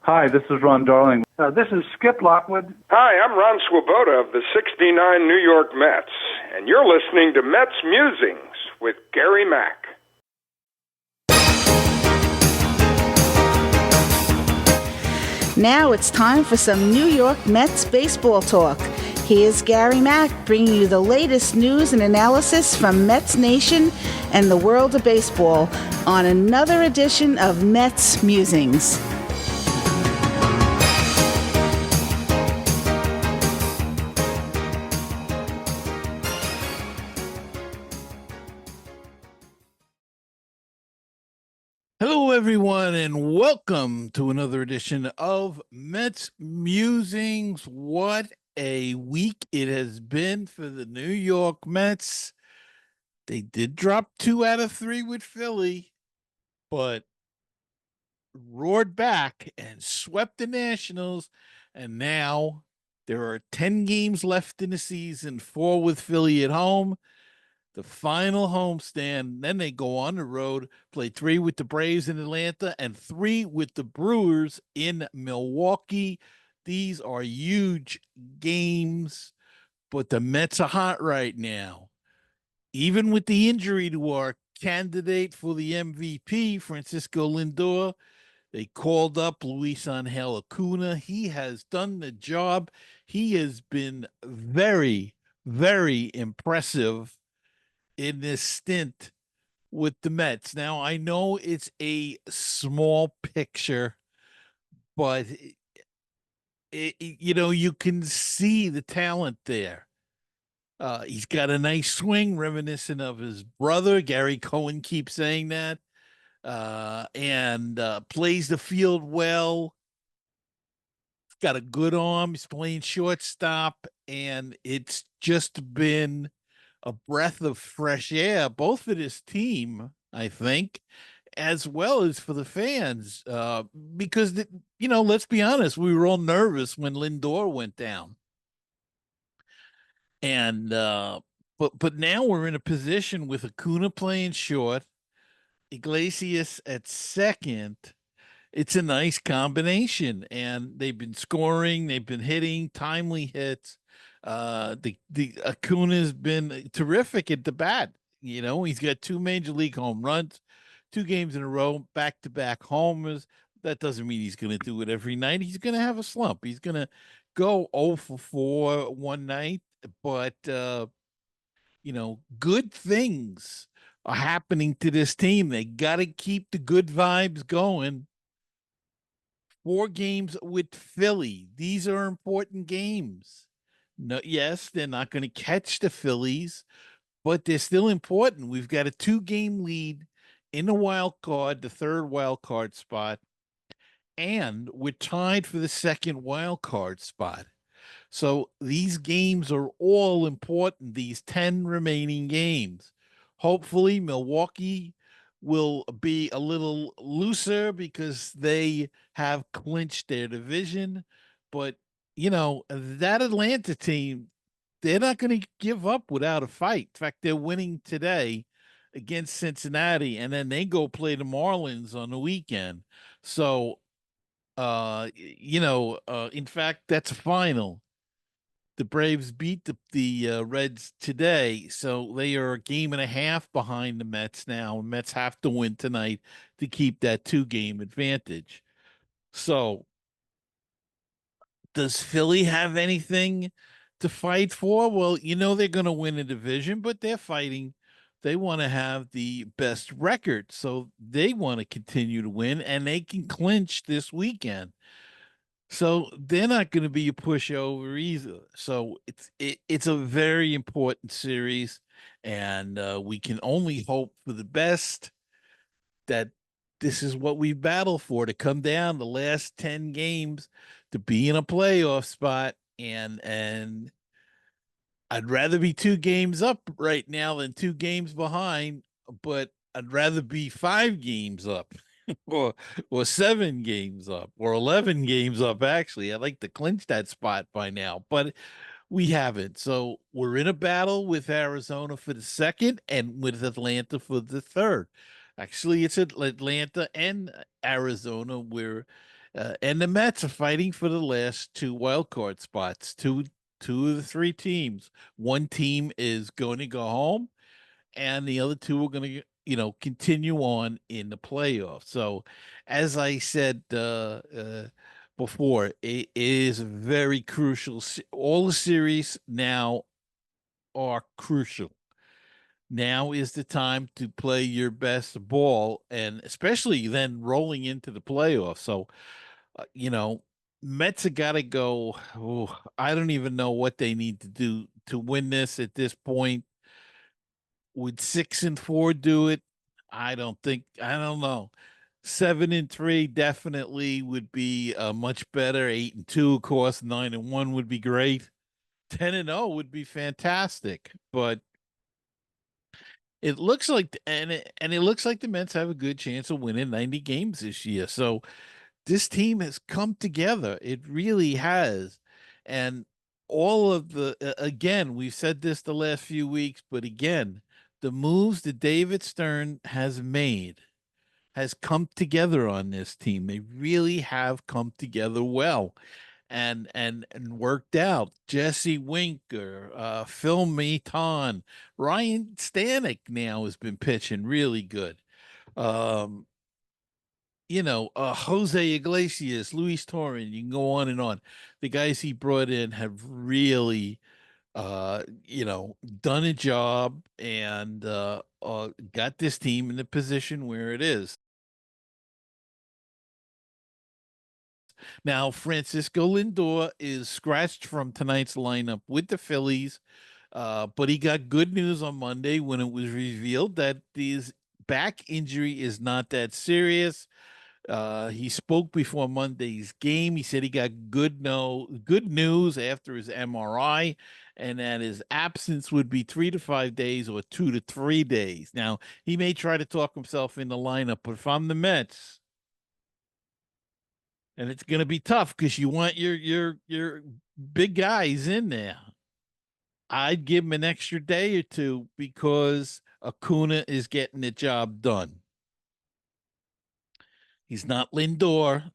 Hi, this is Ron Darling. This is Skip Lockwood. Hi, I'm Ron Swoboda of the 69 New York Mets, and you're listening to MetsMusings with Gary Mack. Now it's time for some New York Mets baseball talk. Here's Gary Mack bringing you the latest news and analysis from Mets Nation and the world of baseball on another edition of MetsMusings. Hello, everyone, and welcome to another edition of Mets Musings. What a week it has been for the New York Mets. They did drop 2 out of 3 with Philly, but roared back and swept the Nationals. And now there are 10 games left in the season, 4 with Philly at home. The final homestand. Then they go on the road, play 3 with the Braves in Atlanta and 3 with the Brewers in Milwaukee. These are huge games, but the Mets are hot right now. Even with the injury to our candidate for the MVP, Francisco Lindor, they called up Luis Angel Acuna. He has done the job. He has been very, very impressive in this stint with the Mets. Now, I know it's a small picture, but you can see the talent there. He's got a nice swing reminiscent of his brother. Gary Cohen keeps saying that. And plays the field well. He's got a good arm. He's playing shortstop, and it's just been a breath of fresh air, both for this team, I think, as well as for the fans. Because, let's be honest, we were all nervous when Lindor went down. And but now we're in a position with Acuna playing short, Iglesias at second. It's a nice combination, and they've been scoring, they've been hitting timely hits. The Acuna's been terrific at the bat. He's got 2 major league home runs, 2 games in a row, back-to-back homers. That doesn't mean he's going to do it every night. He's going to have a slump. He's going to go 0 for 4 one night, but good things are happening to this team. They got to keep the good vibes going. 4 games with Philly. These are important games. No, yes, they're not going to catch the Phillies, but they're still important. We've got a 2-game lead in the wild card, the 3rd wild card spot, and we're tied for the 2nd wild card spot. So these games are all important, these 10 remaining games. Hopefully, Milwaukee will be a little looser because they have clinched their division. But, that Atlanta team, they're not going to give up without a fight. In fact, they're winning today against Cincinnati, and then they go play the Marlins on the weekend. So, in fact, that's a final. The Braves beat the Reds today, so they are a game and a half behind the Mets now. Mets have to win tonight to keep that 2-game advantage. So, does Philly have anything to fight for? Well, they're going to win a division, but they're fighting. They want to have the best record, so they want to continue to win, and they can clinch this weekend. So they're not going to be a pushover either. So it's a very important series, and we can only hope for the best. That this is what we battle for, to come down the last 10 games to be in a playoff spot, and I'd rather be 2 games up right now than 2 games behind, but I'd rather be 5 games up. or 7 games up, or 11 games up. Actually, I'd like to clinch that spot by now, but we haven't. So we're in a battle with Arizona for the 2nd and with Atlanta for the 3rd. Actually, it's Atlanta and Arizona where And the Mets are fighting for the last two wild card spots. Two of the three teams. One team is going to go home, and the other two are going to, continue on in the playoffs. So, as I said before, it is very crucial. All the series now are crucial. Now is the time to play your best ball, and especially then rolling into the playoffs. So, you know, Mets have got to go. Oh, I don't even know what they need to do to win this at this point. Would 6-4 do it? I don't think. I don't know. 7-3 definitely would be much better. 8-2, of course. 9-1 would be great. 10-0 would be fantastic. But it looks like, and it looks like the Mets have a good chance of winning 90 games this year. So this team has come together. It really has. And all of the, again, we've said this the last few weeks, but again, the moves that David Stern has made has come together on this team. They really have come together well and worked out. Jesse Winker, Phil Maton, Ryan Stanek now has been pitching really good. Um, Jose Iglesias, Luis Torren, you can go on and on. The guys he brought in have really, done a job and got this team in the position where it is. Now, Francisco Lindor is scratched from tonight's lineup with the Phillies, but he got good news on Monday when it was revealed that his back injury is not that serious. He spoke before Monday's game. He said he got good news after his MRI, and that his absence would be 3 to 5 days or 2 to 3 days. Now he may try to talk himself in the lineup, but if I'm the Mets, and it's going to be tough because you want your big guys in there. I'd give him an extra day or two because Acuna is getting the job done. He's not Lindor.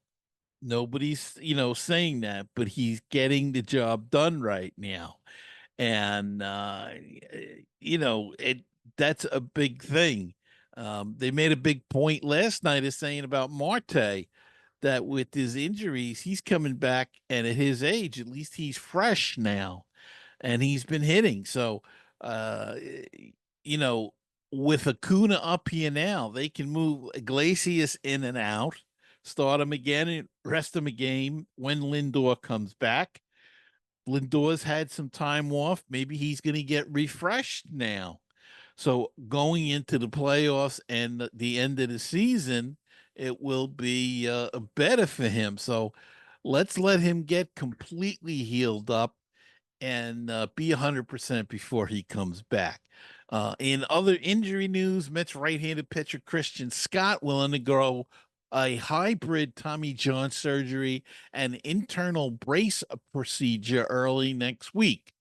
Nobody's, saying that, but he's getting the job done right now. And it that's a big thing. They made a big point last night of saying about Marte that with his injuries, he's coming back, and at his age, at least he's fresh now, and he's been hitting. So, uh, you know, with Acuna up here now, they can move Iglesias in and out, start him again, and rest him a game when Lindor comes back. Lindor's had some time off. Maybe he's going to get refreshed now. So going into the playoffs and the end of the season, it will be better for him. So let's let him get completely healed up and be 100% before he comes back. In other injury news, Mets right-handed pitcher Christian Scott will undergo a hybrid Tommy John surgery and internal brace procedure early next week.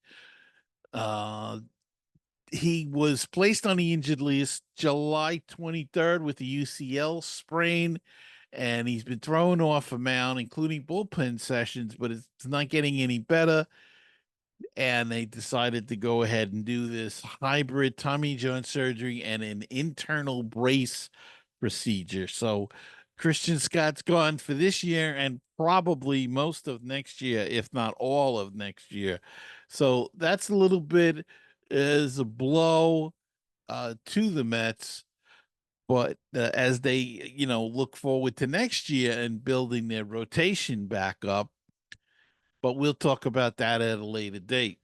He was placed on the injured list July 23rd with a UCL sprain, and he's been thrown off a mound, including bullpen sessions, but it's not getting any better. And they decided to go ahead and do this hybrid Tommy John surgery and an internal brace procedure. So Christian Scott's gone for this year and probably most of next year, if not all of next year. So that's a little bit as a blow to the Mets. But as they, look forward to next year and building their rotation back up, but we'll talk about that at a later date.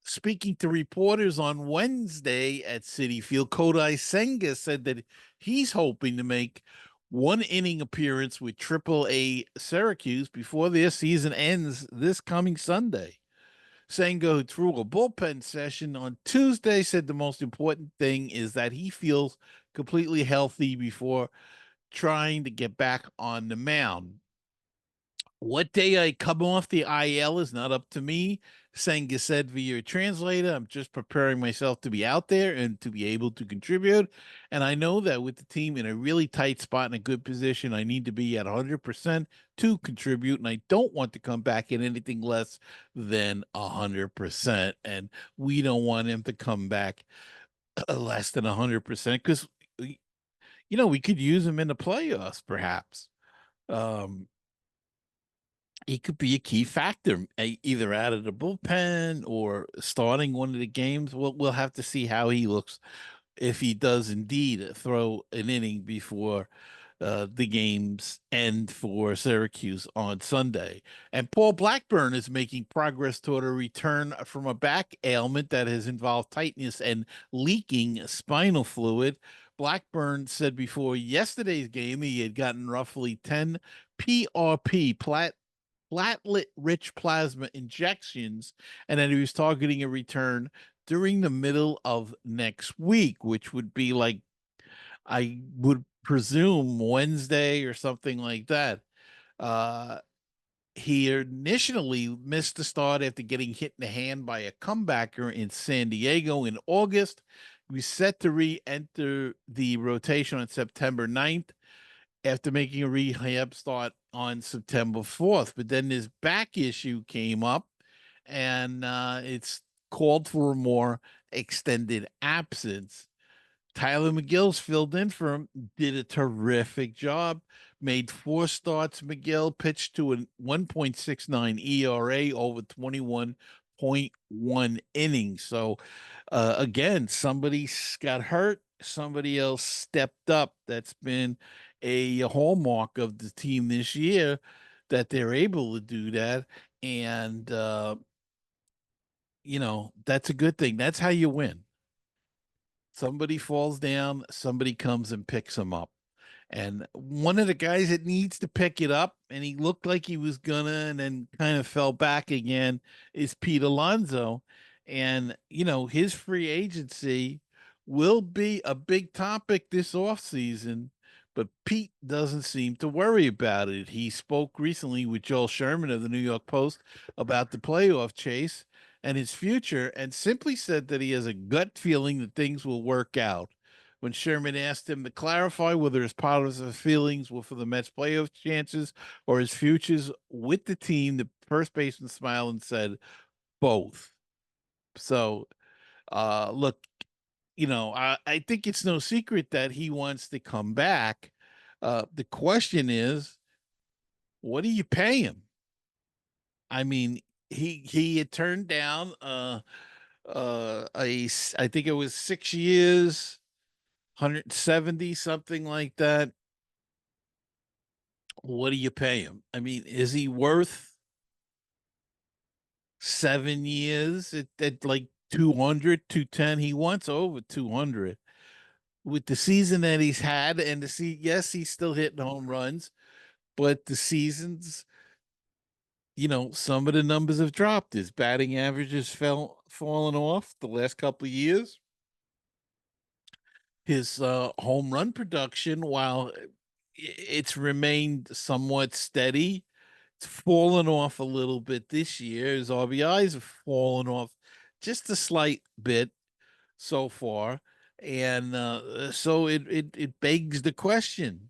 Speaking to reporters on Wednesday at Citi Field, Kodai Senga said that he's hoping to make one inning appearance with AAA Syracuse before their season ends this coming Sunday. Senga, who threw a bullpen session on Tuesday, said the most important thing is that he feels completely healthy before trying to get back on the mound. What day I come off the IL is not up to me. Sang said via your translator. I'm just preparing myself to be out there and to be able to contribute. And I know that with the team in a really tight spot in a good position, I need to be at 100% to contribute. And I don't want to come back in anything less than 100%. And we don't want him to come back less than 100% because, we could use him in the playoffs, perhaps. Um, he could be a key factor, either out of the bullpen or starting one of the games. We'll have to see how he looks if he does indeed throw an inning before the games end for Syracuse on Sunday. And Paul Blackburn is making progress toward a return from a back ailment that has involved tightness and leaking spinal fluid. Blackburn said before yesterday's game he had gotten roughly 10 PRP, platelet rich plasma injections, and that he was targeting a return during the middle of next week, which would be like, I would presume, Wednesday or something like that. Uh, he initially missed the start after getting hit in the hand by a comebacker in San Diego in August. He was set to re enter the rotation on September 9th after making a rehab start on September 4th. But then this back issue came up, and it's called for a more extended absence. Tyler McGill's filled in for him, did a terrific job, made 4 starts. McGill pitched to a 1.69 ERA over 21.1 innings. So, again, somebody got hurt, somebody else stepped up. That's been a hallmark of the team this year, that they're able to do that. And, that's a good thing. That's how you win. Somebody falls down, somebody comes and picks him up. And one of the guys that needs to pick it up, and he looked like he was gonna, and then kind of fell back again, is Pete Alonso. And, his free agency will be a big topic this offseason, but Pete doesn't seem to worry about it. He spoke recently with Joel Sherman of the New York Post about the playoff chase and his future, and simply said that he has a gut feeling that things will work out. When Sherman asked him to clarify whether his positive feelings were for the Mets' playoff chances or his futures with the team, the first baseman smiled and said, both. So, look, I think it's no secret that he wants to come back. The question is, what do you pay him? I mean, he had turned down I think it was 6 years, 170, something like that. What do you pay him? I mean, is he worth 7 years at like 200, 210? He wants over 200 with the season that he's had. And yes, he's still hitting home runs, but the seasons, some of the numbers have dropped. His batting averages fallen off the last couple of years. His home run production, while it's remained somewhat steady, it's fallen off a little bit this year. His RBIs have fallen off just a slight bit so far. And so it begs the question,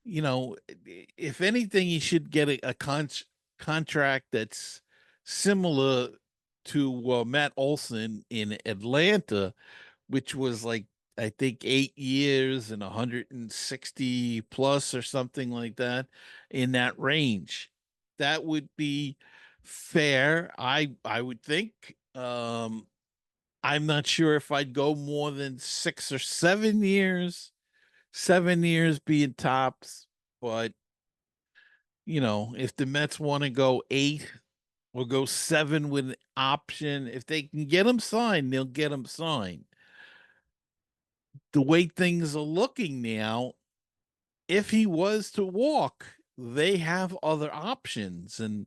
if anything, he should get a contract that's similar to Matt Olson in Atlanta, which was like, I think, 8 years and 160 plus or something like that, in that range. That would be fair, I would think. I'm not sure if I'd go more than 6 or 7 years. 7 years being tops, but if the Mets want to go 8 or go 7 with an option, if they can get him signed, they'll get him signed. The way things are looking now, if he was to walk, they have other options. And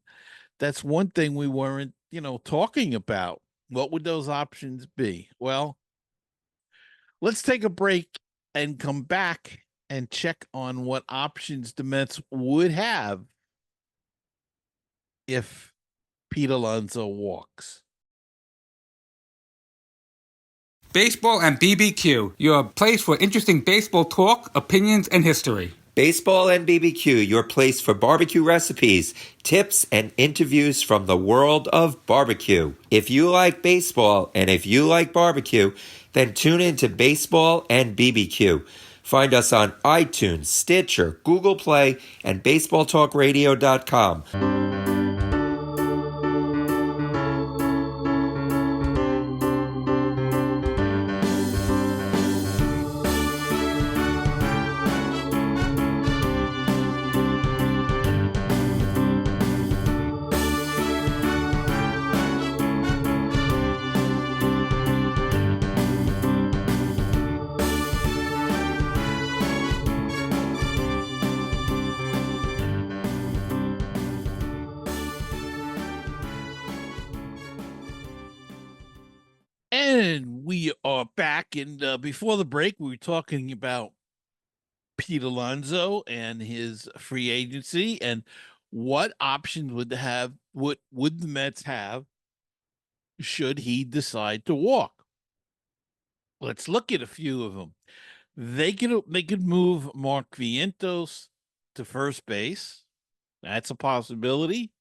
that's one thing we weren't, talking about. What would those options be? Well, let's take a break and come back and check on what options the Mets would have if Pete Alonso walks? Baseball and BBQ, your place for interesting baseball talk, opinions, and history. Baseball and BBQ, your place for barbecue recipes, tips, and interviews from the world of barbecue. If you like baseball and if you like barbecue, then tune in to Baseball and BBQ. Find us on iTunes, Stitcher, Google Play, and BaseballTalkRadio.com. And we are back. And before the break, we were talking about Pete Alonso and his free agency and what options would the Mets have should he decide to walk. Let's look at a few of them. They could move Mark Vientos to first base. That's a possibility.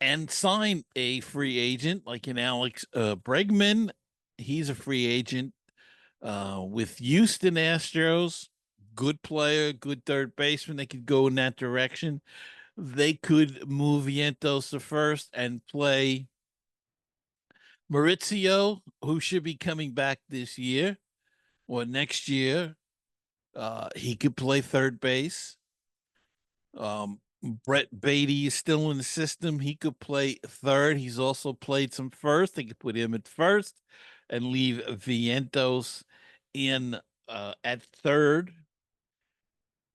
And sign a free agent like an Alex Bregman. He's a free agent with Houston Astros. Good player, good third baseman. They could go in that direction. They could move Vientos to first and play Maurizio, who should be coming back this year or next year. He could play third base. Brett Beatty is still in the system. He could play third. He's also played some first. They could put him at first and leave Vientos in at third.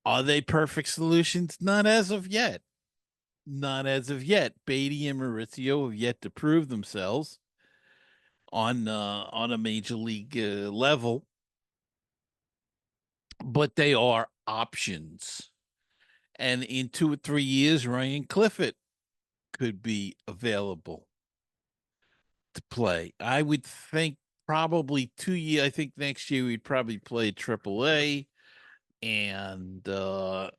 Are they perfect solutions? Not as of yet. Not as of yet. Beatty and Maurizio have yet to prove themselves on a major league level, but they are options. And in 2 or 3 years, Ryan Clifford could be available to play. I would think probably 2 years. I think next year we'd probably play AAA and go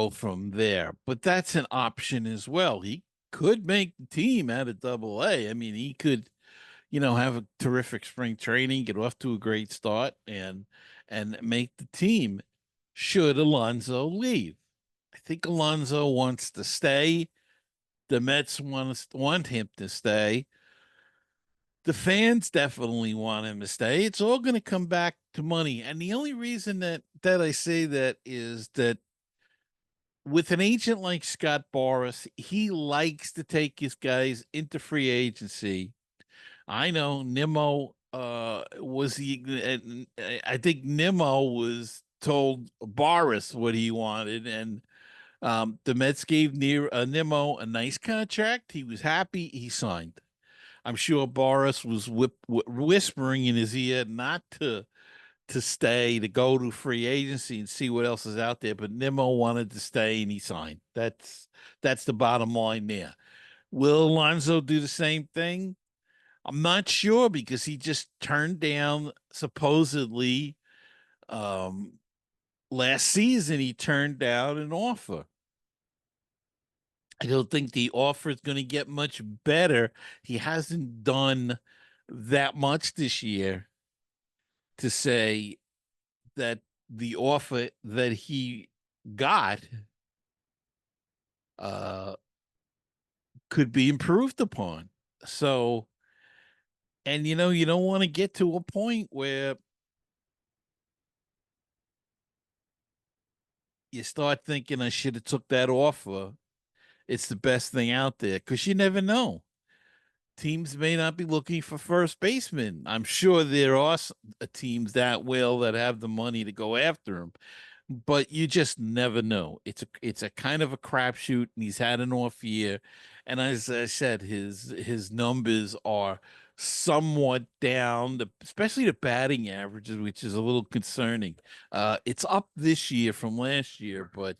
from there. But that's an option as well. He could make the team out of AA. I mean, he could, have a terrific spring training, get off to a great start, and make the team should Alonso leave. I think Alonso wants to stay. The Mets want him to stay. The fans definitely want him to stay. It's all going to come back to money. And the only reason that I say that is that with an agent like Scott Boras, he likes to take his guys into free agency. I know Nimmo I think Nimmo was told Boris what he wanted, and the Mets gave Nimmo a nice contract. He was happy. He signed. I'm sure Boris was whispering in his ear not to stay, to go to free agency and see what else is out there. But Nimmo wanted to stay, and he signed. That's the bottom line there. Will Alonso do the same thing? I'm not sure, because he just turned down, supposedly, last season he turned down an offer. I don't think the offer is going to get much better. He hasn't done that much this year to say that the offer that he got could be improved upon. So, and you don't want to get to a point where you start thinking, I should have took that offer. It's the best thing out there, because you never know. Teams may not be looking for first baseman. I'm sure there are teams that have the money to go after him, but you just never know. It's a kind of a crapshoot, and he's had an off year, and as I said, his numbers are somewhat down, especially the batting averages, which is a little concerning. It's up this year from last year, but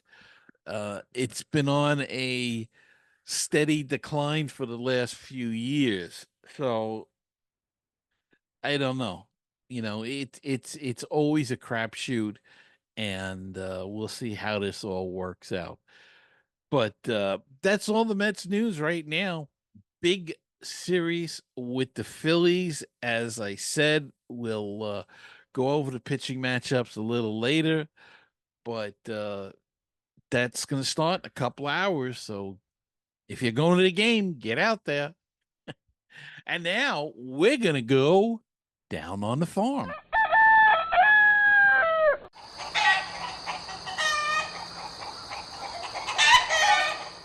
It's been on a steady decline for the last few years. So I don't know. It's always a crapshoot, and we'll see how this all works out. But that's all the Mets news right now. Big series with the Phillies. As I said, we'll go over the pitching matchups a little later, but that's going to start in a couple hours. So if you're going to the game, get out there. And now we're going to go down on the farm.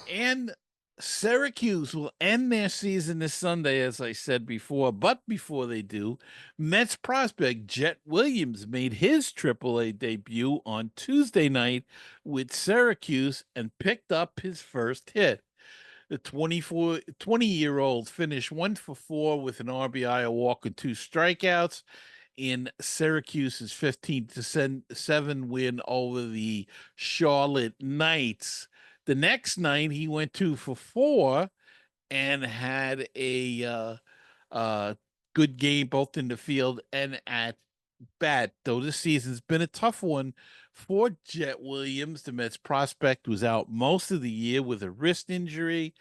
And Syracuse will end their season this Sunday, as I said before. But before they do, Mets prospect Jet Williams made his AAA debut on Tuesday night with Syracuse and picked up his first hit. The 20-year-old finished 1 for 4 with an RBI, a walk, and 2 strikeouts in Syracuse's 15-7 win over the Charlotte Knights. The next night, he went 2 for 4 and had a good game both in the field and at bat, though this season's been a tough one for Jet Williams. The Mets prospect was out most of the year with a wrist injury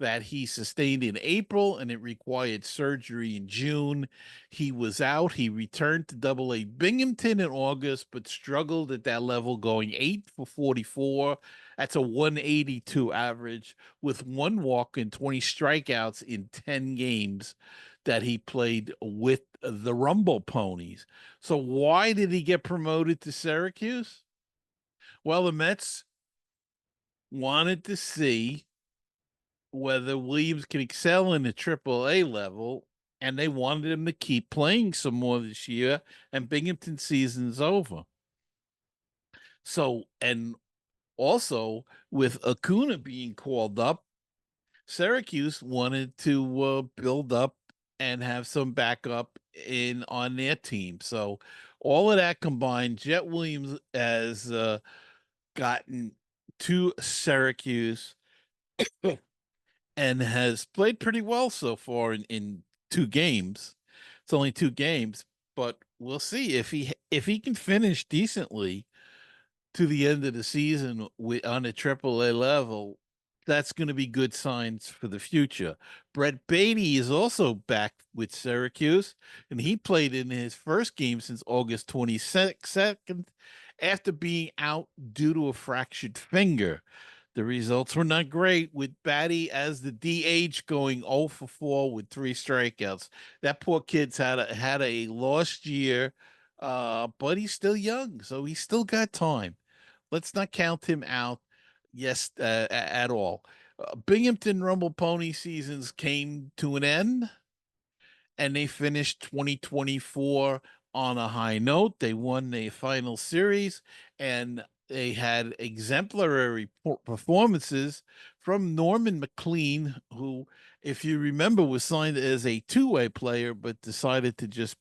that he sustained in April, and it required surgery in June. He was out. He returned to Double-A Binghamton in August, but struggled at that level, going 8 for 44. That's a 182 average with 1 walk and 20 strikeouts in 10 games that he played with the Rumble Ponies. So why did he get promoted to Syracuse? Well, the Mets wanted to see whether Williams can excel in the AAA level, and they wanted him to keep playing some more this year, and Binghamton season's over. So, and also with Acuna being called up, Syracuse wanted to build up and have some backup in on their team. So all of that combined, Jet Williams has gotten to Syracuse and has played pretty well so far in 2 games. It's only 2 games, but we'll see if he can finish decently to the end of the season on a AAA level. That's going to be good signs for the future. Brett Beatty is also back with Syracuse, and he played in his first game since August 22nd after being out due to a fractured finger. The results were not great, with Batty as the DH going 0 for 4 with 3 strikeouts. That poor kid's had a lost year, but he's still young, so he's still got time. Let's not count him out. Yes, at all. Binghamton Rumble Pony seasons came to an end, and they finished 2024 on a high note. They won the final series, and they had exemplary performances from Norman McLean, who, if you remember, was signed as a two-way player, but decided to just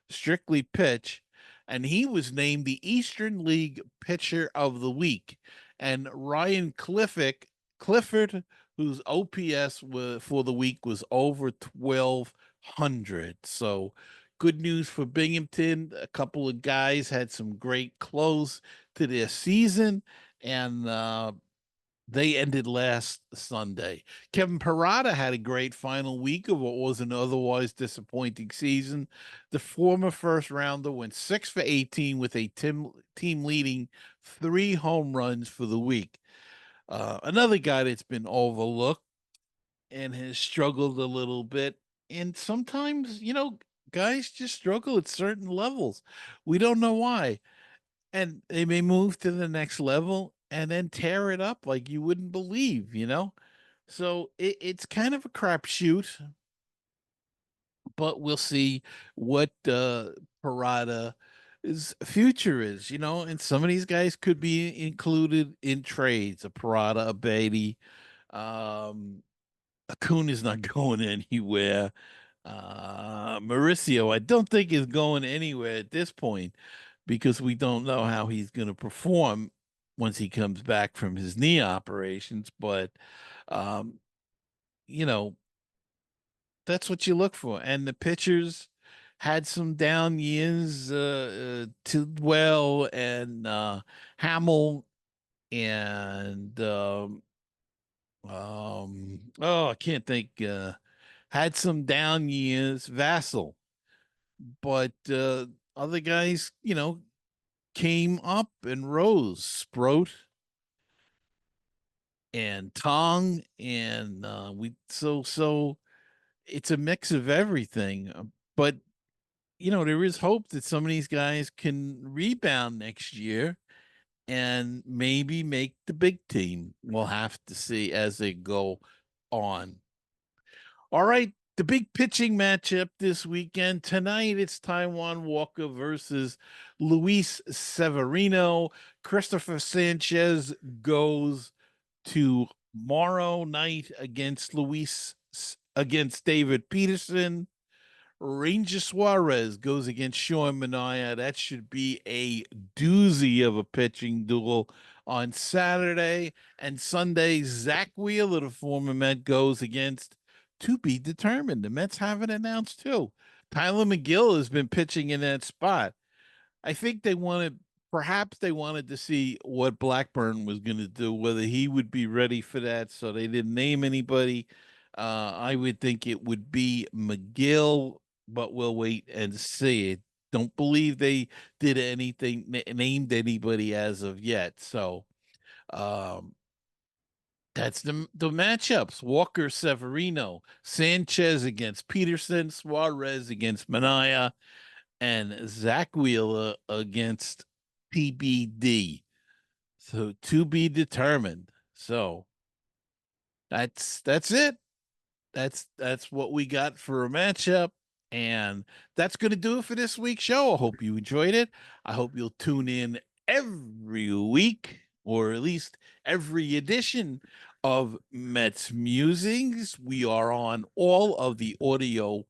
strictly pitch. And he was named the Eastern League Pitcher of the Week. And Ryan Clifford, whose OPS for the week was over 1,200. So good news for Binghamton. A couple of guys had some great close to their season, and they ended last Sunday. Kevin Parada had a great final week of what was an otherwise disappointing season. The former first rounder went 6 for 18 with a team leading 3 home runs for the week. Another guy that's been overlooked and has struggled a little bit. And sometimes, guys just struggle at certain levels. We don't know why. And they may move to the next level and then tear it up like you wouldn't believe. So it's kind of a crapshoot, but we'll see what Parada's future is. And some of these guys could be included in trades. A Parada, a Beatty, Acuna's not going anywhere. Mauricio, I don't think is going anywhere at this point because we don't know how he's going to perform once he comes back from his knee operations. But, you know, that's what you look for. And the pitchers had some down years, Tidwell and Hamill and I can't think. Had some down years, Vassal, but other guys, came up and rose. Sproat and Tong, and so it's a mix of everything. But there is hope that some of these guys can rebound next year and maybe make the big team. We'll have to see as they go on. All right, the big pitching matchup this weekend. Tonight, it's Taijuan Walker versus Luis Severino. Christopher Sanchez goes tomorrow night against David Peterson. Ranger Suarez goes against Sean Manaea. That should be a doozy of a pitching duel on Saturday. And Sunday, Zach Wheeler, the former Met, goes against to be determined. The Mets haven't announced too. Tyler McGill has been pitching in that spot. I think perhaps they wanted to see what Blackburn was going to do, whether he would be ready for that. So they didn't name anybody. I would think it would be McGill, but we'll wait and see. Don't believe they did anything, named anybody as of yet. So, that's the matchups. Walker, Severino, Sanchez against Peterson, Suarez against Manaea, and Zach Wheeler against TBD. So to be determined. So that's it. That's what we got for a matchup. And that's going to do it for this week's show. I hope you enjoyed it. I hope you'll tune in every week, or at least every edition of Mets Musings. We are on all of the audio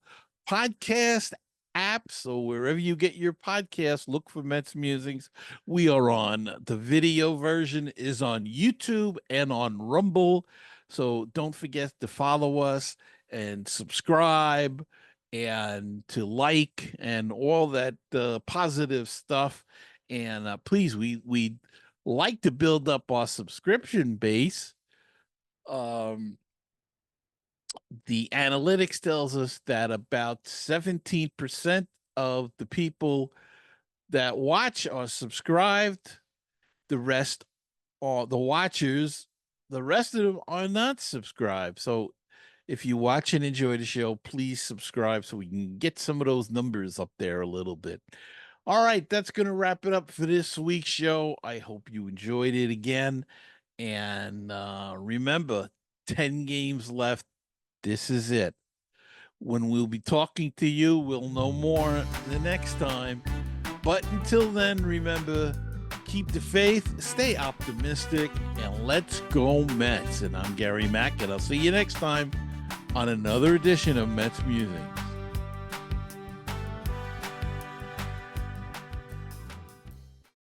podcast apps. So wherever you get your podcast, look for Mets Musings. We are on. The video version is on YouTube and on Rumble. So don't forget to follow us and subscribe and to like and all that positive stuff. And please, we like to build up our subscription base. The analytics tells us that about 17% of the people that watch are subscribed. The rest are the watchers. The rest of them are not subscribed. So if you watch and enjoy the show, please subscribe so we can get some of those numbers up there a little bit. All right, that's going to wrap it up for this week's show. I hope you enjoyed it again. And remember, 10 games left. This is it. When we'll be talking to you, we'll know more the next time. But until then, remember, keep the faith, stay optimistic, and let's go Mets. And I'm Gary Mack, and I'll see you next time on another edition of Mets Musing.